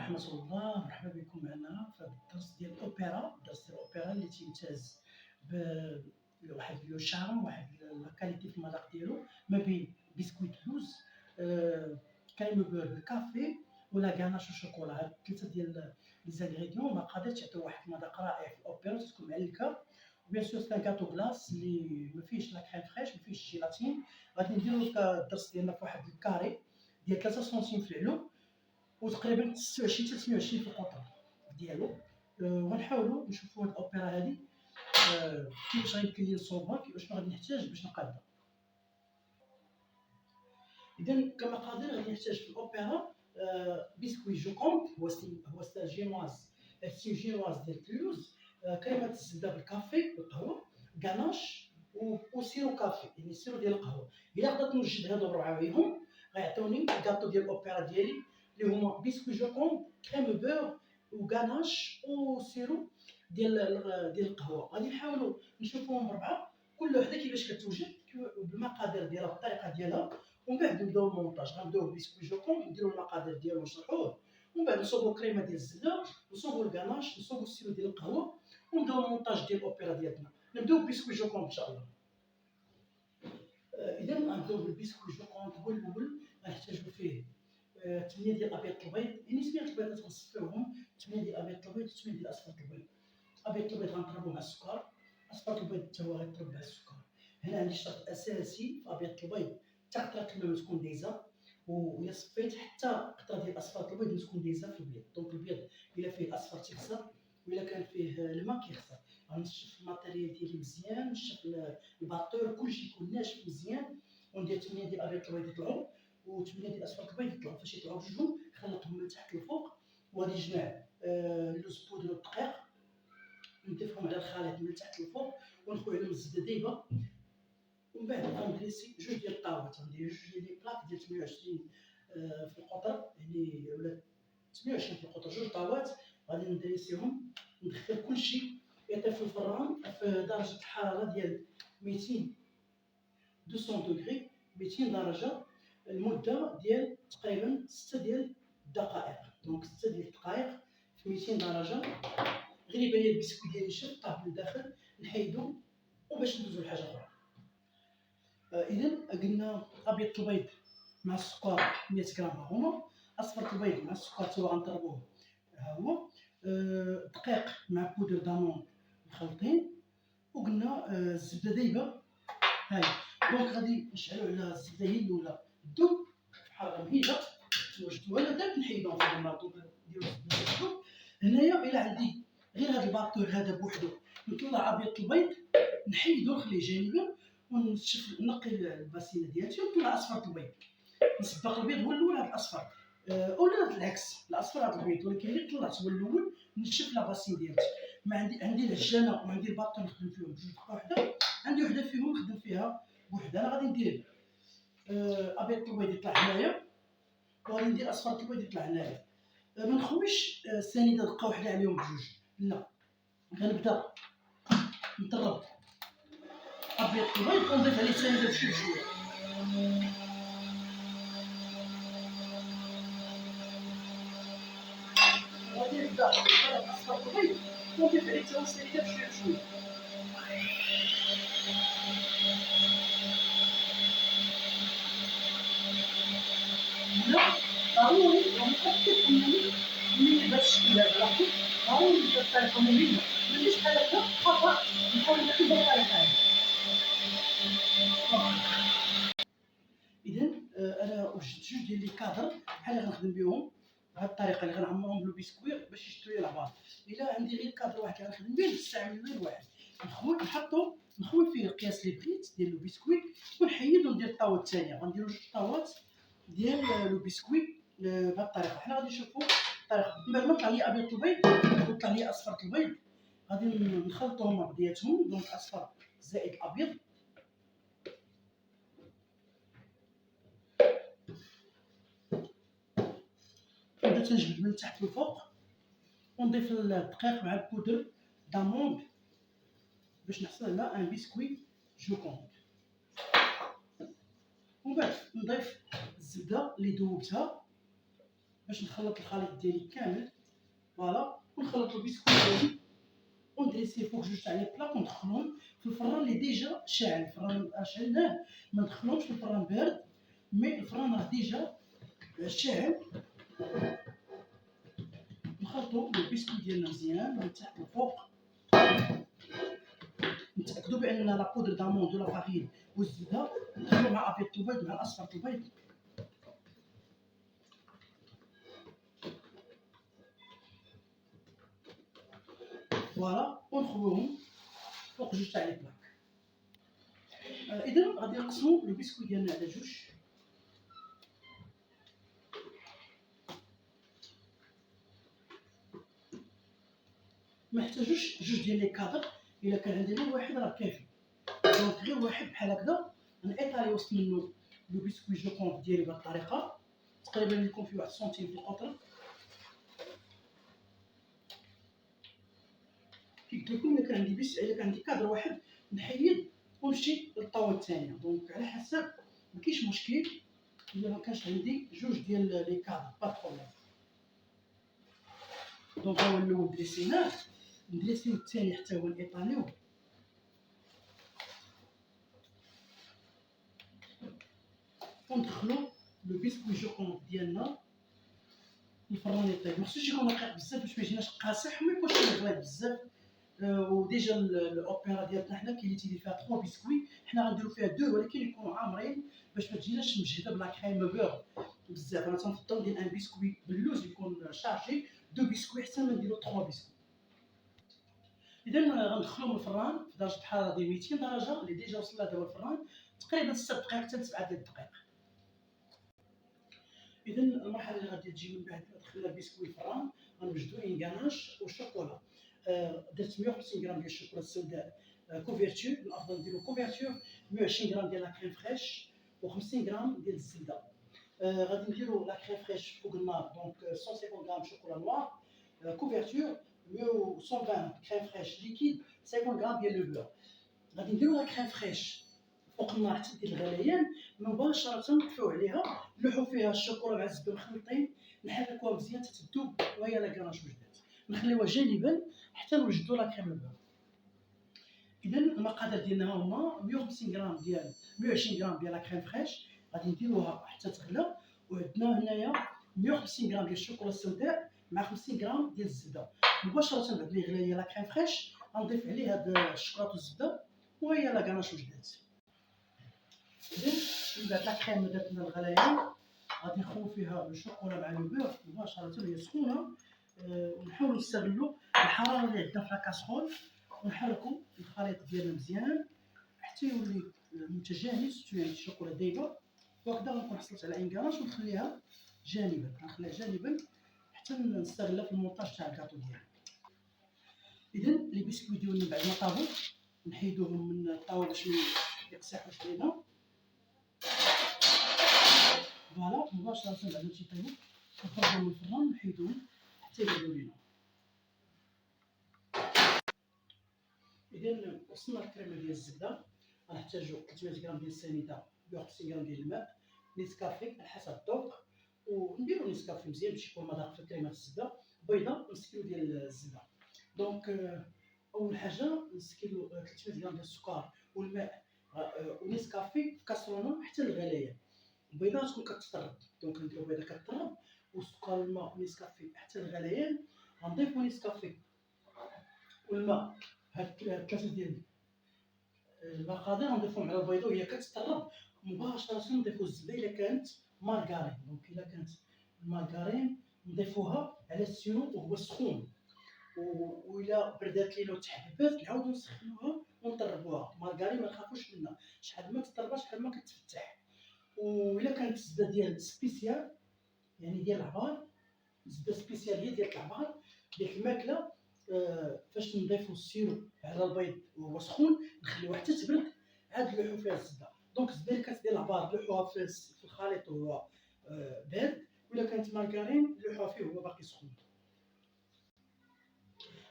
ورحمة الله، مرحبا بكم معنا في هذا الدرس ديال الأوبرا. الدرس ديال الأوبرا اللي تيمتاز بواحد لو شارم، واحد لا كاليتي في المذاق ديالو، ما بين بسكويت لوز، كريم بور بالكافي ولا كاناش وشوكولا. هاد الثلاثة ديال لي زانغريديون المقادير تيعطيو واحد المذاق رائع في الأوبرا، تكون معلكة. وبيان سور سان كاتو كلاص اللي ما فيهش لا كريم فريش، ما فيهش جيلاتين. غادي نديرو الدرس ديالنا في واحد الكاري ديال 3 سنتيم في العلو، وتقريبا 26 23 في القطر ديالو. وغنحاولوا نشوفوا هاد الاوبرا هادي كيفاش غيمكن لي نصوبها، كيفاش غادي نحتاج باش نقادها. اذا كمقادير غادي نحتاج في الاوبرا بسكوي جوكوند، هو ستيل جينواز، ستيل جينواز ديال اللوز، كريمه الزبده بالكافي والقهوه، كاناش وسيرو كافي، يعني سيرو ديال القهوه. الا قدرت نوجد هادو الربعه وياهم غيعطيوني الكاطو ديال الاوبرا ديالي، اللي هما بسكوي جوكوند، كريم بور وكاناش وسيرو ديال القهوه. غادي نحاولوا نشوفوهم بربعه، كل وحده كيفاش كتوجد بالمقادير ديالها بالطريقه ديالها. ومن بعد نبداو المونتاج. غنبداو بسكوي جوكوند، نديرو المقادير ديالو ونشرحوه، ومن بعد نصوبو كريمه ديال الزبده، نصوبو الكاناش، نصوبو السيرو ديال القهوه، ونبداو المونتاج ديال الاوبرا ديالنا. نبداو بسكوي جوكوند ان شاء الله. اذا غنبداو بالبسكوي جوكوند. هو الاول غنحتاجو فيه 8 ديال ابيض البيض، يعني 8 البيضات غنصفيوهم، 8 ديال ابيض البيض و 8 ديال اصفر البيض. ابيض البيض غنضربو مع السكر، اصفر البيض حتى هو غيضرب مع السكر. هنا عندي شرط اساسي في ابيض البيض، حتى قطره الماء ما تكون دايزه، وإلا صفيت حتى قطره ديال اصفر البيض ما تكون دايزه في البيض. دونك البيض الا فيه الاصفر تيخسر، والا كان فيه الماء كيخسر. غنشف الماتيريال ديالي مزيان، نشف الباطور، كلشي يكون ناشف مزيان، وندير 8 ديال ابيض البيض يطلعوا و8 ديال اصفر البيض يطلعوا. فاش يطلعوا بجوجهم خلطهم من تحت للفوق، وغادي نجمع اللوز بودر والدقيق، نضيفهم على الخليط من تحت للفوق، ونخوي عليهم الزبده دايبه. ومن بعد غندريسي جوج ديال الطاوات، غندير جوج ديال لي بلاك ديال 28 في القطر، يعني ولا 28 في القطر، جوج طاوات غادي ندريسيهم. ندخل كلشي يطيب في الفران في درجه الحراره ديال 200 دوغري، 200 درجه، المده ديال تقريبا 6 ديال الدقائق. دونك 6 ديال الدقائق في 200 درجه. غير يبان لي البسكويت ديالي شف طاب للداخل، نحيدو وباش ندوزو لحاجه اخرى. اذا قلنا ابيض البيض مع السكر 100 غرام ها هما، اصفر البيض مع السكر حتى هو غنضربوه ها هو، دقيق مع بودر دامون مخلطين، وقلنا الزبده دايبه هاي. دونك غادي نشعلو على الزبده هي الاولى تذوب في حراره مهيله، نوجدوها لا داك نحيدوها في النار. دونك نديرو الزبده تذوب. هنايا الا عندي غير هذا الباطور هذا بوحدو، نطلع ابيض البيض نحيدو نخليه جانبا، ونشوف نقي الباسيله ديالتي، ونطلع اصفر البيض، نسبق البيض هو الاول على الاصفر، اولا العكس، الاصفر على البيض. ولكن اللي طلعت هو الاول نشف لا باسين ديالتي. ما عندي العجانه وعندي الباطون نخدم فيهم بجوج دقه وحده، عندي وحده فيهم نخدم فيها بوحده. انا غادي ندير ابيض البيض يطلع هنايا، وغادي ندير اصفر البيض يطلع هنايا. ما نخويش ثاني دقه وحده عليهم بجوج، لا، غنبدا نضرب ابيض البيض ونضيف عليه ثاني بشويه بشويه. غادي نبدا نضرب اصفر البيض ونضيف عليه حتى هو ثاني بشويه بشويه. هنا ضروري ونتاكد انني ملي بهذا الشكل هذا لاحظوا، ضروري نبدا الطريقه مهمه، مليش بحال هكا خطا نحاول نكتب بالطريقه هذه. اذا انا وجدت جوج ديال لي كادر بحال اللي غنخدم بهم بهذه الطريقه، اللي غنعمرهم بالبسكويت باش يشدوا لي العبار. الا عندي غير كادر واحد اللي غنخدم به نستعمل غير واحد، نخوي فيه القياس اللي بغيت ديال البسكويت، ونحيد وندير الطاوه الثانيه. غنديروا جوج طاوات ديال البسكويت بهذه الطريقه. حنا غادي نشوفوا الطريقه. من بعد ما طلع لي ابيض البيض وطلع لي اصفر البيض، غادي نخلطوهم مع بعضياتهم. دونك اصفر زائد الابيض، نبدا تنجبد من تحت للفوق، ونضيف الدقيق مع البودر داموند باش نحصل على ان بسكويت جوكوند. ومن بعد نضيف الزبده اللي ذوبتها باش نخلط الخليط ديالي كامل. فوالا، ونخلط البسكويت ديالي وندريسيه فوق جوج تاع لي بلاك وندخلهم في الفران اللي ديجا شاعل. الفران شعلناه، ما ندخلهمش في الفران بارد، مي الفران راه ديجا شاعل. نخلطوا البسكويت ديالنا مزيان من تحت لفوق. نتاكدوا بان لا بودر داموند ولا فارين والزبده ندخلوا مع ابيض البيض مع اصفر البيض. فوالا، ونخويوهم فوق جوج تاع لي بلاك. اذا غادي نقسموا البسكويت ديالنا على جوج. ما احتاجوش جوج ديال لي كادر، الا كان عندي غير واحد راه كافي. دونك غير واحد بحال هكذا نيطالي وسط منه لو بسكوي جو كونت ديالي بهذه الطريقه، تقريبا يكون فيه واحد سنتيم في القطر. كي قلت لكم، الا كان عندي الا كان عندي كادر واحد نحيد ونمشي للطاوله الثانيه. دونك على حسب، ما كاينش مشكل الا ما كانش عندي جوج ديال لي كادر، با بروبليم. دونك هو الاول دريسيناه، ندريسيو الثاني حتى هو نيطاليوه. وندخلو لو بسكوي جو كونت ديالنا الفران يطيب. مخصوش يكون رقيق بزاف باش ما يجيناش قاصح وما يكونش غليظ بزاف. وديجا الاوبيرا ديالنا حنا كاين اللي تيدير فيها 3 بسكوي، حنا غنديرو فيها 2 ولكن يكونوا عامرين باش ما تجيناش مجهده بلا كريم بور بزاف. انا تنفضل ندير ان بسكوي باللوز يكون شارجي، 2 بسكوي احسن من نديرو 3 بسكوي. اذا غندخلوهم الفران في درجه حراره ديال 200 درجه اللي ديجا وصل لها دابا الفران تقريبا 6 دقائق حتى 7 دقائق. اذا المرحله اللي غادي تجي من بعد ما دخلنا البسكوي الفران، غنوجدو انغاناش والشوكولا. درت 150 غرام ديال الشوكولا السوداء كوفيرتور. الافضل نديرو كوفيرتور. 120 غرام ديال لا كريم فريش و50 غرام ديال الزبده. غادي نديرو لا كريم فريش فوق النار. دونك 150 غرام شوكولا نوار كوفيرتور، 120 كريم فريش ليكيد، 50 غرام ديال لو بور. غادي نديرو لا كريم فريش فوق النار حتى دير الغليان. مباشره نطفيو عليها، نلوحو فيها الشوكولا مع الزبده مخلطين، نحركوها مزيان حتى تذوب وهي لا كراش وجدات. نخليوها جانبا حتى نوجدو لا كريم البور. اذا المقادير ديالنا ها هما: 150 غرام ديال 120 غرام ديال لا كريم فريش غادي نديروها حتى تغلى، وعندنا هنايا 150 غرام ديال الشوكولا السوداء مع 50 غرام ديال الزبده. مباشره بعد ما يغلى ليا لا كريم فريش غنضيف عليه هاد الشوكولاط والزبده وهي لا كراش وجدات. اذا من بعد لا كريم دات لنا الغليان، غادي نخوي فيها الشوكولا مع لو بور مباشره وهي سخونه. ونحاولوا نستغلوا الحراره اللي عندنا في لاكاسرول، ونحركوا الخليط ديالنا مزيان حتى يولي متجانس، يعني الشوكولا دايبه. وهكذا غنكون حصلت على انكراش ونخليها جانبا. غنخليها جانبا حتى نستغلها في المونتاج تاع الكاطو ديالي. اذا لي بسكوي ديالنا بعد ما طابوا نحيدوهم من الطاوله باش ما يقسحوش لينا. فوالا، مباشره بعد ما تيطيبوا نخرجوهم من الفران نحيدوهم حتى يبردوا لينا. اذا وصلنا الكريمه ديال الزبده. غنحتاجو 300 غرام ديال السنيده، 150 غرام ديال الماء، نيسكافي على حسب الذوق. ونديرو نيسكافي مزيان باش يكون مذاق في كريمه الزبده. بيضه، نص كيلو ديال الزبده. دونك اول حاجه نسكيلو 300 غرام ديال السكر والماء ونيسكافي في كاسرونه حتى الغليان. البيضه تكون كتطرب، دونك نديرو بيضه كتطرب والسكر والماء ونيسكافي حتى الغليان. غنضيفو نيسكافي والماء، هاد ثلاثه ديال المقادير غنضيفهم على البيضه وهي كتطرب. مباشره نضيفو الزبده الا كانت مارغرين. دونك الا كانت المارغرين نضيفوها على السيرو وهو سخون، وإلا بردات لينا وتحببات نعاودو نسخنوها ونطربوها. مارغرين ما نخافوش منها، شحال ما تطربها شحال ما كتفتح. وإلا كانت الزبده ديال سبيسيال، يعني ديال العبار، زبده سبيسيال هي ديال العبار ديال الماكله، فاش نضيفو السيرو على البيض وهو سخون نخليوها حتى تبرد عاد نلوحو فيها الزبده. دونك الزبده اللي كانت ديال العبار نلوحوها في الخليط وهو بارد، وإلا كانت مارغرين نلوحوها فيه وهو باقي سخون.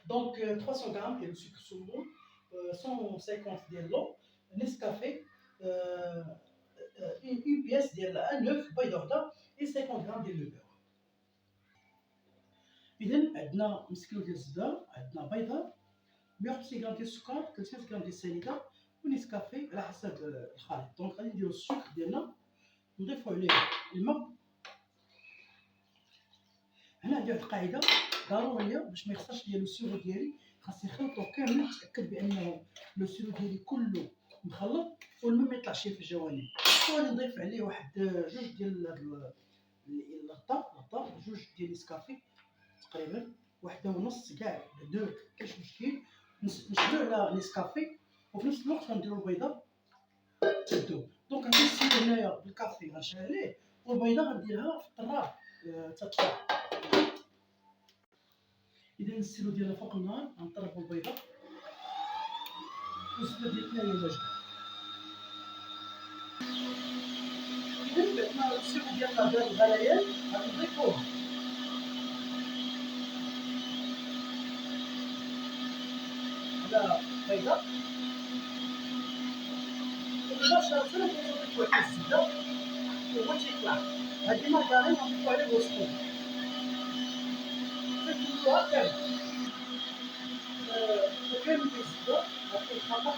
دونك 300 غرام ديال السكر سمون، 150 ديال لو، نسكافي، اون بياس ديال ان اوف بيضه وحده، و 50 غرام ديال لو بور. اذا عندنا نص كيلو ديال الزبده، عندنا بيضه، 150 غرام ديال السكر، 300 غرام ديال السنيده، ونيسكافي على حسب الخليط. دونك غادي نديرو السكر ديالنا، نضيفو عليه الماء. هنا عندي واحد القاعده ضروريه باش ما يخسرش ليا لو سيرو ديالي، خاصني نخلطو كامل، نتاكد بانه لو سيرو ديالي كله مخلط والماء ما يطلعش في الجوانب. وغادي نضيف عليه واحد جوج ديال الغطاء، جوج ديال نيسكافي تقريبا، وحده ونص كاع دو، كاش مشكل. نشدو على نيسكافي، وفي نفس الوقت غنديرو البيضه تذوب. دونك غادي نسيب هنايا بالكافي غنشعل عليه، والبيضه غنديرها في الطراب تطلع. اذا السيرو ديالنا فوق النار، غنطربو البيضه والزبده ديالنا هي واجده. اذا بعد ما السيرو ديالنا دار الغليان غادي نضيفوه على البيضه، ومباشره نضيفو عليه الزبده وهو تيطلع. هادي ماركارين غنضيفو عليه الوسط، تنكملوها كامل. وكامل ديال الزبده غادي خطا،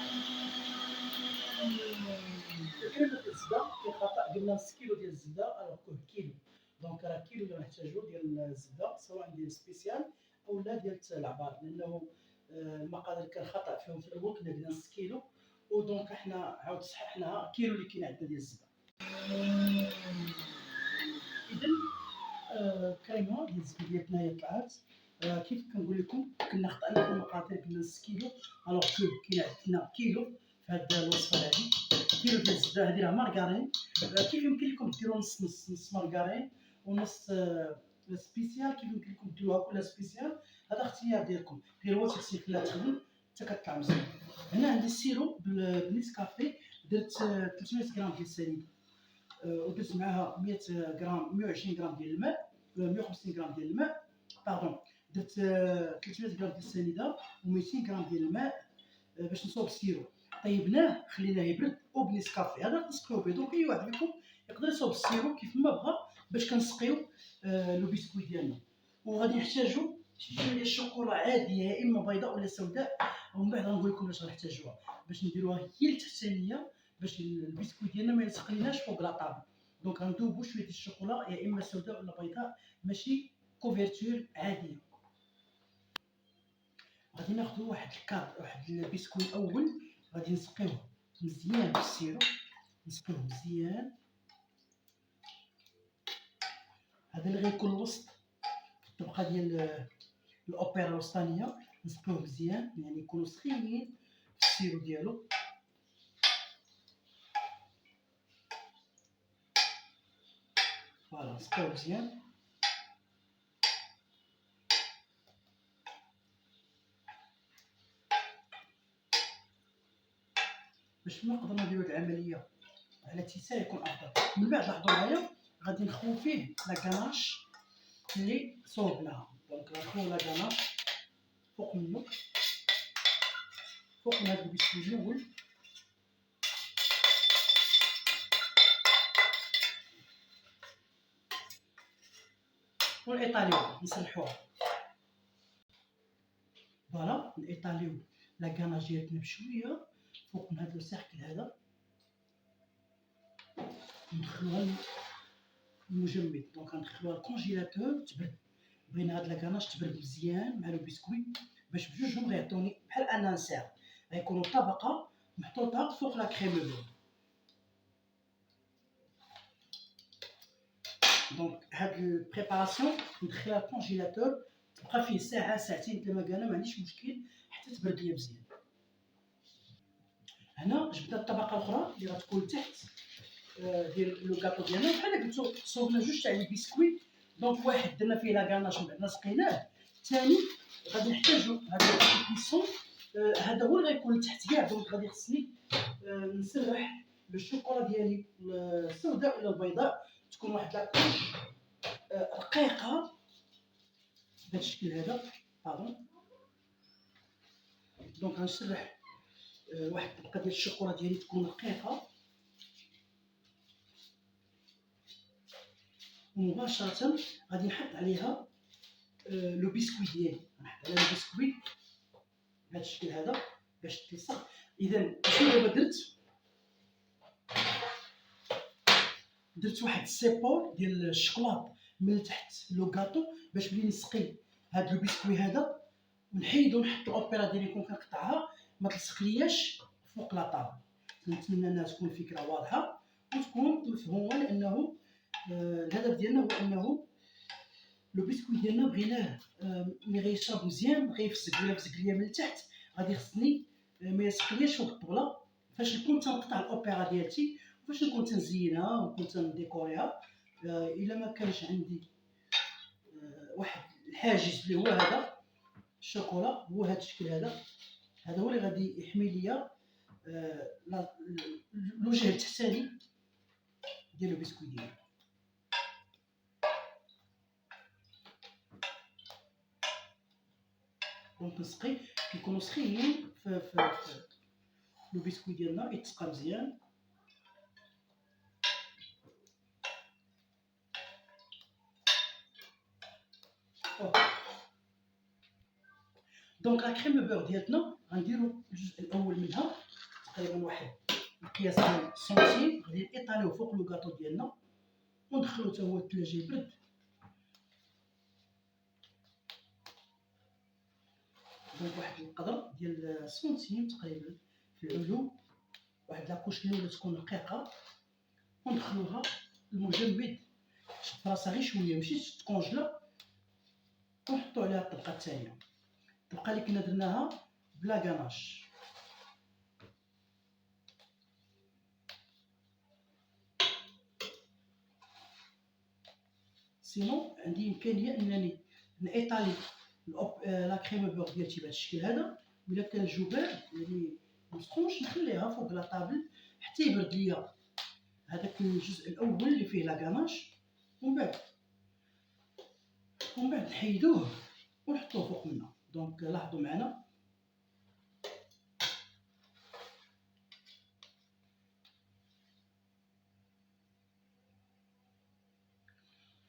كامل ديال الزبده فيه خطا. قلنا نص كيلو ديال الزبده، الوغ كو كيلو، دونك راه كيلو اللي غنحتاجو ديال الزبده، سواء ديال سبيسيال اولا ديال العبار، لانه المقادير كان خطا فيهم في الاول، كنا قلنا نص كيلو، ودونك حنا عاود صححناها كيلو اللي كاين عندنا ديال الزبده. اذا الكريمه ديال الزبده ديالنا هي طلعت. كيف كنقول لكم كنا خطأنا في المقادير، قلنا نص كيلو، الوغ كو كاين عندنا كيلو في هذه الوصفه هذه. كيلو ديال الزبده هذه راه مارغارين. كيف يمكن لكم ديروا نص مارغارين ونص سبيسيال، كيف يمكن لكم ديروها كلها سبيسيال، هذا اختيار ديالكم. غير هو تيخصني خليها تخدم حتى كطلع مزيان. هنا عندي السيرو بالنيسكافي، درت 300 غرام ديال السنيد، ودرت معاها 100 غرام 120 غرام ديال الماء، 150 غرام ديال الماء، باردون. درت 300 غرام ديال السنيده و200 غرام ديال الماء باش نصوب السيرو. طيبناه خليناه يبرد، وبنيسكافي هذا كنسقيو به. دونك اي واحد منكم يقدر يصوب السيرو كيف ما بغى باش كنسقيو لو بيسكوي ديالنا. وغادي نحتاجو شي شويه ديال الشوكولا عاديه، يا اما بيضاء ولا سوداء، ومن بعد غنقول لكم علاش غنحتاجوها، باش نديروها هي التحتانيه باش البيسكوي ديالنا ما يسقيناش فوق لاطابل. دونك غندوبو شويه ديال الشوكولا، يا اما سوداء ولا بيضاء، ماشي كوفرتور عاديه. غادي ناخدو واحد البيسكوي الاول، غادي نسقيوه مزيان بالسيرو، نسقيوه مزيان. هذا اللي غيكون الوسط في الطبقه ديال الاوبرا الوسطانيه، نسقيوه مزيان، يعني يكونوا سخينين في السيرو ديالو. فوالا نسقيوه مزيان. باش نقدروا نديروا العمليه على اتساع يكون افضل. من بعد لاحظوا معايا غادي نخوي فيه لا كاناش اللي صوبناها. دونك غنخوي لا كاناش فوق منه، فوق من هذا البيسكوي الاول. ونيطاليو نصلحوها. فوالا نيطاليو لا كاناج ديالتنا بشويه فوق من هذا السيركل هذا، ندخلوها المجمد. دونك غندخلوها الكونجيلاتور تبرد. بغينا هاد لاكاناج تبرد مزيان مع لو بيسكوي، باش بجوجهم غيعطوني بحال انانسير، غيكونوا طبقه محطوطه فوق لا كريم. دونك هاد البريباراسيون ندخلها الكونجيلاتور، تبقى فيه ساعه ساعتين كما قالنا، ما عنديش مشكل حتى تبرد ليا مزيان. هنا جبنا الطبقه الاخرى اللي غتكون تحت ديال لو كاطو ديالنا، بحال قلتو صوبنا جوج تاع البسكويت. دونك واحد درنا فيه لا كاناش من بعد سقيناه، الثاني غادي نحتاجو هذا الكيسون، هذا هو اللي غيكون تحت كاع. دونك غادي خصني نسرح بالشوكولا ديالي السوداء ولا البيضاء، تكون واحد لاكوش رقيقه بهذا الشكل هذا، باردون. دونك غنسرح واحد الطبقه ديال الشوكولا ديالي تكون رقيقه، ومباشره غادي نحط عليها لو بيسكوي ديالي. نحط على البسكوي بهذا الشكل هذا باش تلصق. اذا شنو دابا درت واحد السيبور ديال الشوكولات من التحت لو كاطو باش ملي نسقي هذا لو بسكوي هذا ونحيدو نحط الاوبيرا ديالي كون كنقطعها ما تلصق لياش فوق لاطابل. نتمنى انها تكون الفكره واضحه وتكون مفهومه، لانه الهدف ديالنا هو انه لو بسكوي ديالنا بغيناه ملي غيشرب مزيان غيفسك ولا فسك ليا من التحت غادي خصني ما يسقلياش فوق الطبله فاش نكون تنقطع الاوبيرا ديالتي وفاش نكون تنزينها ونكون تنديكوريها. الا ما كانش عندي واحد الحاجز اللي هو هذا الشوكولا، هو هذا الشكل هذا هو اللي غادي يحمي ليا الوجه التحتاني ديال البسكوي ديالي. دونك نسقي كيكونوا سخيين في لو بسكوي ديالنا يتسقى مزيان. دونك لا كريم بور ديالتنا غنديرو الجزء الاول منها تقريبا واحد القياس ديال سنتيم، غادي نيطاليو فوق لو كاطو ديالنا وندخلو حتى هو الثلاجه يبرد. دونك واحد القدر ديال سنتيم تقريبا في العلو، واحد لاكوش الاولى تكون رقيقه وندخلوها المجمد شد راسها غير شويه ماشي تكونجلا، ونحطو عليها الطبقه الثانيه، الطبقه اللي كنا درناها بلا كاناش. سينو عندي امكانيه انني نيطالي لا كريم بور ديالتي بهذا الشكل هذا، ولا كان الجبال يعني مسخونش نخليها فوق لا طابل حتى يبرد ليا هذاك الجزء الاول اللي فيه لا كاناش، ومن بعد نحيدوه ونحطوه فوق منها. دونك لاحظوا معنا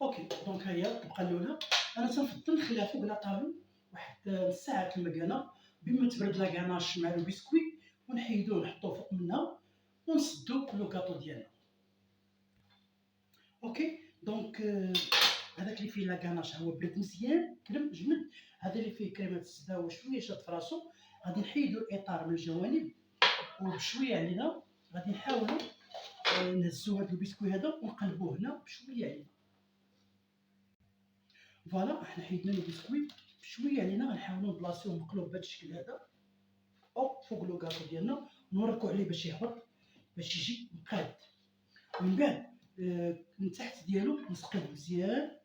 اوكي. دونك ها هي الطبقه الاولى، انا تنفضل نخليها فوق لا طابل واحد نص ساعه المكانه بما تبرد لا كاناش مع لو بسكوي، ونحيدوه نحطوه فوق منها ونسدو لو كاطو ديالنا. اوكي دونك هذاك اللي فيه لا كاناش هو برد مزيان كرم جمد، هذا اللي فيه كريمه الزبده وشويه شاد في راسو غادي نحيدو الاطار من الجوانب وبشويه علينا غادي نحاولوا نهزو هذا البسكوي هذا ونقلبوه هنا بشويه علينا. فوالا حنا حيدنا البسكوي بشويه علينا، غنحاولوا نبلاصيوه مقلوب بهذا الشكل هذا او فوق لو كاطو ديالنا ونوركو عليه باش يهبط باش يجي مقاد. ومن بعد من تحت ديالو نسقيه مزيان،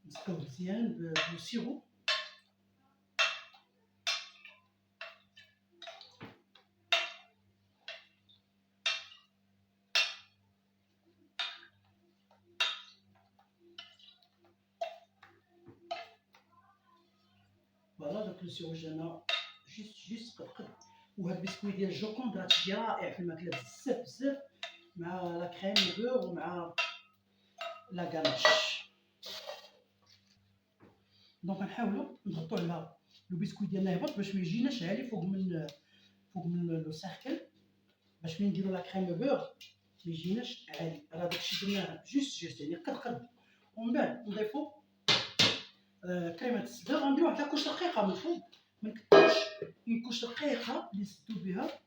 نسقيوه مزيان بالسيرو. فوالا داك السيرو جانا جيست قد وهاد البسكوي ديال جوكوند راه تجي رائع في الماكله بزاف مع لا كريم بور ومع لا كاناش. دونك نحاولوا نضغطوا على لو بسكوي ديالنا يهبط باش ما يجيناش عالي فوق من لو سيركل، باش ملي نديرو لا كريم بور ما يجيناش عالي. راه داكشي درناه جوست يعني قد ومن بعد نضيفو كريمه الزبده. غنديرو واحد لاكوش رقيقه من الفوق، ما نكثروش، اون كوش رقيقه اللي نسدو بها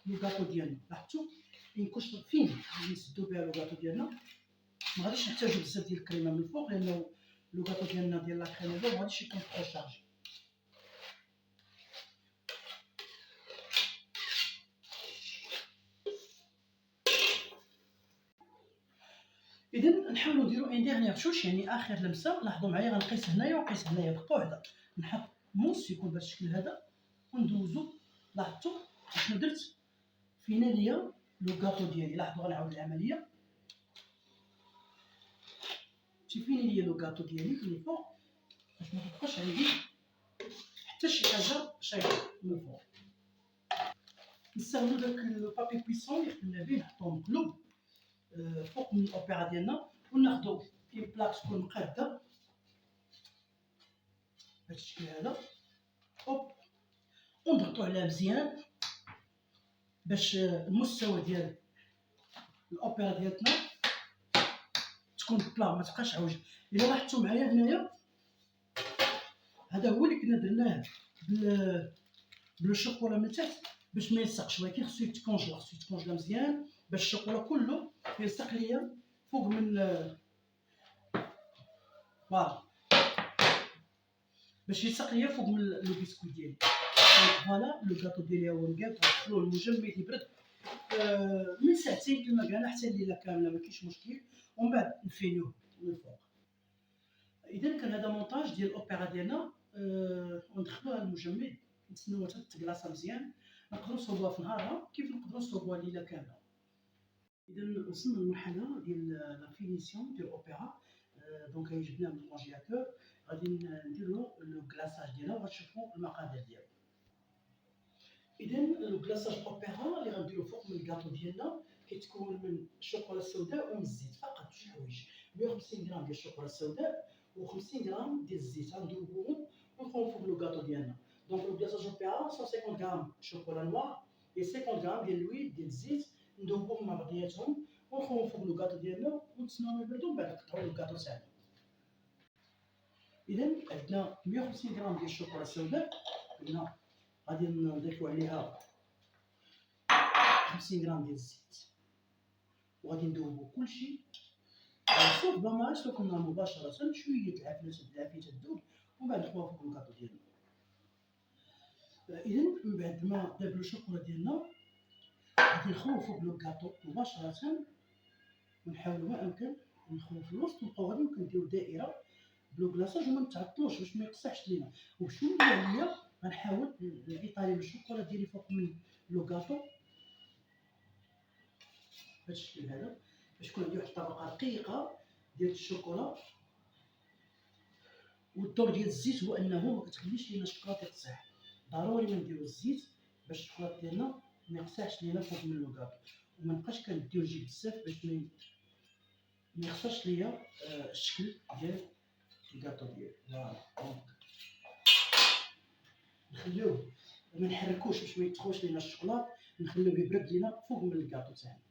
لو كاطو ديالنا. لاحظتوا اون كوش فين اللي نسدو بها لو كاطو ديالنا، ما غاديش نحتاجو بزاف ديال الكريمه من الفوق لانه لو كاطو ديالنا ديال لا كريم بور ما غاديش يكون ترو شارجي. اذا نحاولوا نديرو ان ديرنيير توش يعني اخر لمسه. لاحظوا معايا غنقيس هنايا ونقيس هنايا دقه واحده، نحط موس يكون بهذا الشكل هذا وندوزو. لاحظتوا شنو درت؟ فينا ليا لو كاطو ديالي. لاحظوا غنعاود العمليه، فينا ليا لو كاطو ديالي من الفوق باش ما تبقاش عندي حتى شي حاجه شايفه من الفوق. نستعملو داك البابي كويسون اللي خدمنا به نحطوه مقلوب فوق من الاوبيرا ديالنا، وناخدو اون بلاك تكون مقاده بهذا الشكل هذا. هوب، ونضغطو عليها مزيان باش المستوى ديال الاوبيرا ديالتنا تكون بلا، ما تبقاش عوج. الا لاحظتوا معايا هنايا، هذا هو اللي كنا درناه بلو شوكولا من تحت باش ما يلصقش، ولكن خصو يتكونجلا مزيان باش الشوكولا كله يلصق ليا فوق من فوالا، باش يلصق ليا فوق من لو بيسكويت ديالي. فوالا لو كاطو ديالي هو مقاد، غنخلوه المجمد يبرد من ساعتين كما قالنا حتى الليله كامله، ما كاينش مشكل، ومن بعد نفينيوه من الفوق. اذا كان هذا مونتاج ديال الاوبيرا ديالنا. وندخلوها المجمد، نتسناوها حتى تكلاصا مزيان، نقدروا نصوبوها في نهارها كيف نقدروا نصوبوها ليله كامله. اذا وصلنا للمرحله ديال لا فينيسيون ديال الاوبيرا. دونك جبناه من الكونجيلاتور، غادي نديرو لو كلاصاج ديالها وغتشوفوا المقادير ديالو. اذا لو كلاصاج اوبيرا اللي غنديرو فوق من الكاطو ديالنا كيتكون من الشوكولا السوداء ومن الزيت فقط، جوج حوايج: 150 غرام ديال الشوكولا السوداء و50 غرام ديال الزيت، غندوبوهم ونخوهم فوق لو كاطو ديالنا. دونك لو كلاصاج اوبيرا 150 غرام شوكولا نوار و 50 غرام ديال الويد ديال الزيت، ندوبوهم مع بعضياتهم ونخوهم فوق لو كاطو ديالنا ونتسناوهم يبردو، من بعد نقطعو لو كاطو تاعنا. اذا عندنا 150 غرام ديال الشوكولا السوداء، هنا غادي نضيفو عليها 50 غرام ديال الزيت، وغادي ندوبو كلشي صوب بلا ما كنا مباشره، شويه العافيه تذوب، ومن بعد نخوها فوق الكاطو ديالنا. اذا من بعد ما داب لو الشوكولا ديالنا غادي نخوو فوق لو كاطو مباشره، ونحاولوا ما امكن نخوو في الوسط، ونبقاو غادي كنديرو دائره بلو كلاصاج وما نتعطلوش باش ما يقصحش لينا. وشويه عليا غنحاول نطالي الشوكولا ديالي فوق من لو كاطو بهذا الشكل هذا، باش تكون عندي واحد الطبقه رقيقه ديال الشوكولا. والدور ديال الزيت هو انه ما كتخليش لينا الشوكولاط يقصح، ضروري ما نديرو الزيت باش الشوكولاط ديالنا ما يقصحش لينا فوق من لو كاطو، وما نبقاش كندير جي بزاف باش ما يخسرش ليا الشكل ديال الكاطو ديالي. فوالا نخليوه ما نحركوش باش ما يتخوش لينا الشوكولاط، نخليوه يبرد لينا فوق من الكاطو تاعنا.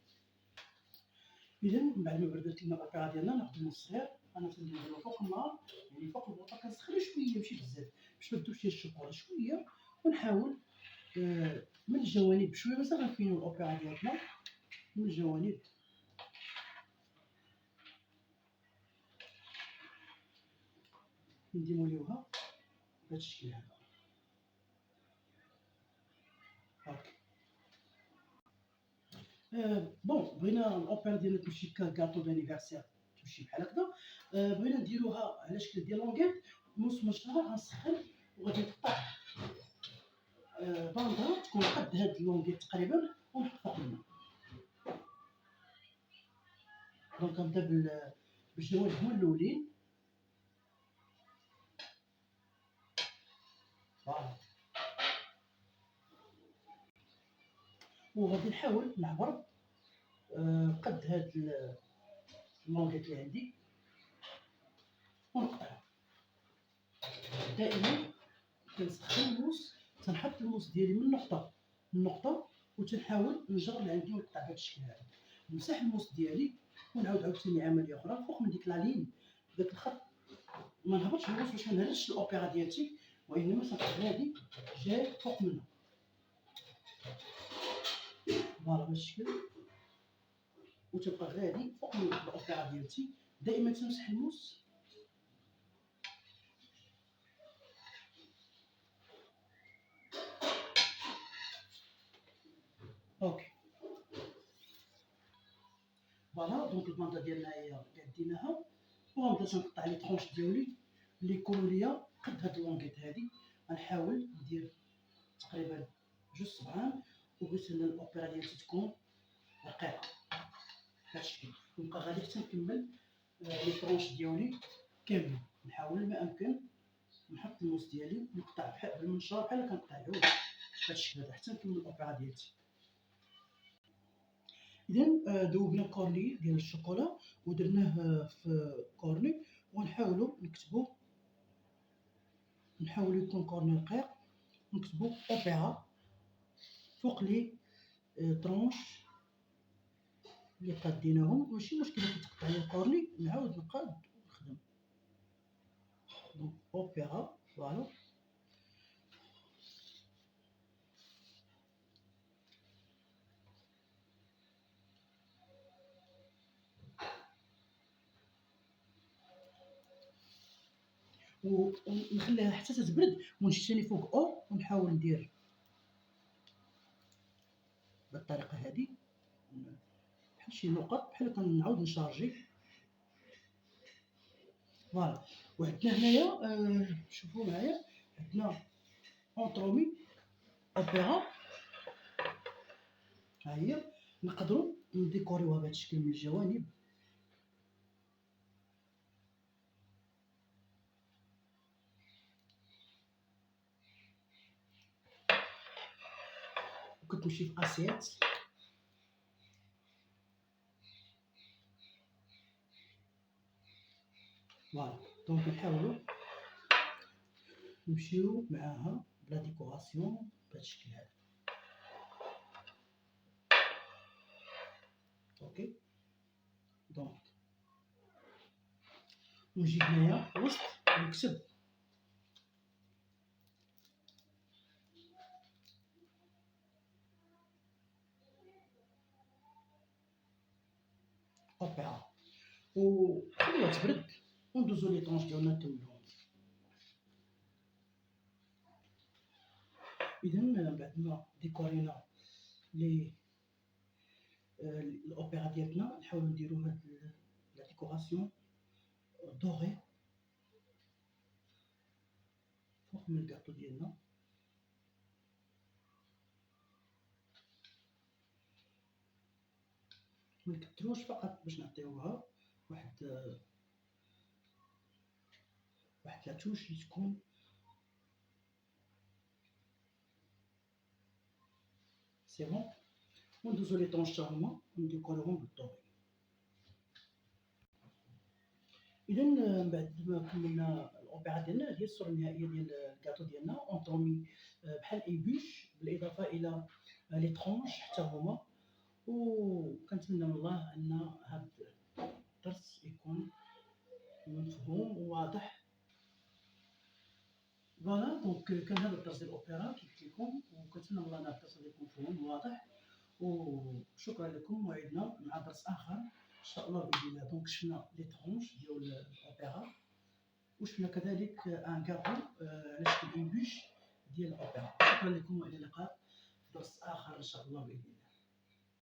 اذا من بعد ما بردت لنا الاوبيرا ديالنا ناخذ الماء الصغير، انا تنديرو فوق النار، يعني فوق البوطه كنسخن شويه ماشي بزاف باش ما تذوبش الشوكولا شويه، ونحاول من الجوانب بشويه مازال غنفينو الاوبيرا ديالنا من الجوانب. نديموليوها بهذا الشكل هذا هاك. بون بغينا الاوبيرا ديالنا تمشي ككاطو دانيفرسير، تمشي بحال هكذا. بغينا نديروها على شكل ديال لونغيت. موس مشطره غنسخن وغادي نقطع باندا تكون قد هاد اللونغيت تقريبا ونحط فوق الماء. دونك غنبدا بالجوانب هما الاولين. فوالا، وغادي نحاول نعبر قد هاد اللونغيت اللي عندي ونقطعها. دائما كنسخن الموس، تنحط الموس ديالي من نقطه وتنحاول نجر لعندي ونقطع بهذا الشكل هذا. نمسح الموس ديالي ونعاود عاوتاني عمليه اخرى فوق من ديك لا لين، داك الخط ما نهبطش الموس باش ما نهرسش الاوبيرا ديالتي، وانما تنبقى غادي جاي فوق منها. فوالا بهذا الشكل، وتبقى غادي فوق من الاوبيرا ديالتي. دائما تنمسح الموس. اوكي فوالا، دونك الباندا ديالنا هي ديناها، وغنبدا تنقطع لي طرونش ديالي اللي يكونوا ليا قد هاد اللونغيت هادي. غنحاول ندير تقريبا جوج صبعان، وبغيت ان الاوبيرا ديالتي تكون رقيقه بهذا الشكل. نبقى غادي حتى نكمل لي طرونش ديالي كاملين. نحاول ما امكن نحط الموس ديالي نقطع بحال بالمنشار بحال كنقطع العود بهذا الشكل هذا حتى نكمل الاوبيرا ديالتي. اذا ذوبنا كورني ديال الشوكولا ودرناه في كورني، ونحاولوا نكتبوا نحاول يكون كورني رقيق، نكتبو اوبيرا فوق لي طرونش اللي قاديناهم. ماشي مشكل كي تقطع لي الكورني نعاود نقاد ونخدم. دونك اوبيرا فوالا. ونخليها حتى تتبرد ونجي ثاني فوق او ونحاول ندير بالطريقه هذه بحال شي نقط بحال كنعاود نشارجي. فوالا. وعندنا هنايا شوفوا معايا عندنا اونطرومي اوبيرا ها هي. نقدروا نديكوريوها بهذا الشكل من الجوانب. وكتمشي في اسيات. فوالا. دونك نحاولوا نمشيو معاها بلا ديكوراسيون بهذا الشكل هذا. اوكي. دونك ونجي هنايا في الوسط ونكتب اوبيرا وخليها تبرد وندوزو لي طونش ديالنا نكملوهم. اذا بعد ما ديكورينا لي الاوبيرا ديالنا نحاولو نديرو هاد لا ديكوراسيون دوري فوق من الكاطو ديالنا. منكتروش فقط باش نعطيوها واحد لاتوش اللي تكون سي بون. وندوزو لي طونش تا هما ونديكوريوهم بالدوري. اذا من بعد ما كملنا الاوبيرا ديالنا هي الصوره النهائيه ديال الكاطو ديالنا اونطومي بحال ايبوش بالاضافه الى لي طرونش حتى هما. وكنتمنى من الله ان هذا الدرس يكون مفهوم وواضح. فوالا. دونك كان هذا الدرس ديال الاوبيرا كيف قلت لكم، وكنتمنى من الله ان هذا الدرس يكون مفهوم وواضح. وشكرا لكم. موعدنا مع درس اخر ان شاء الله باذن الله. دونك شفنا لي طرونش ديال الاوبيرا وشفنا كذلك ان كابو على شكل ايبوش ديال الاوبيرا. شكرا لكم والى اللقاء في درس اخر ان شاء الله باذن الله.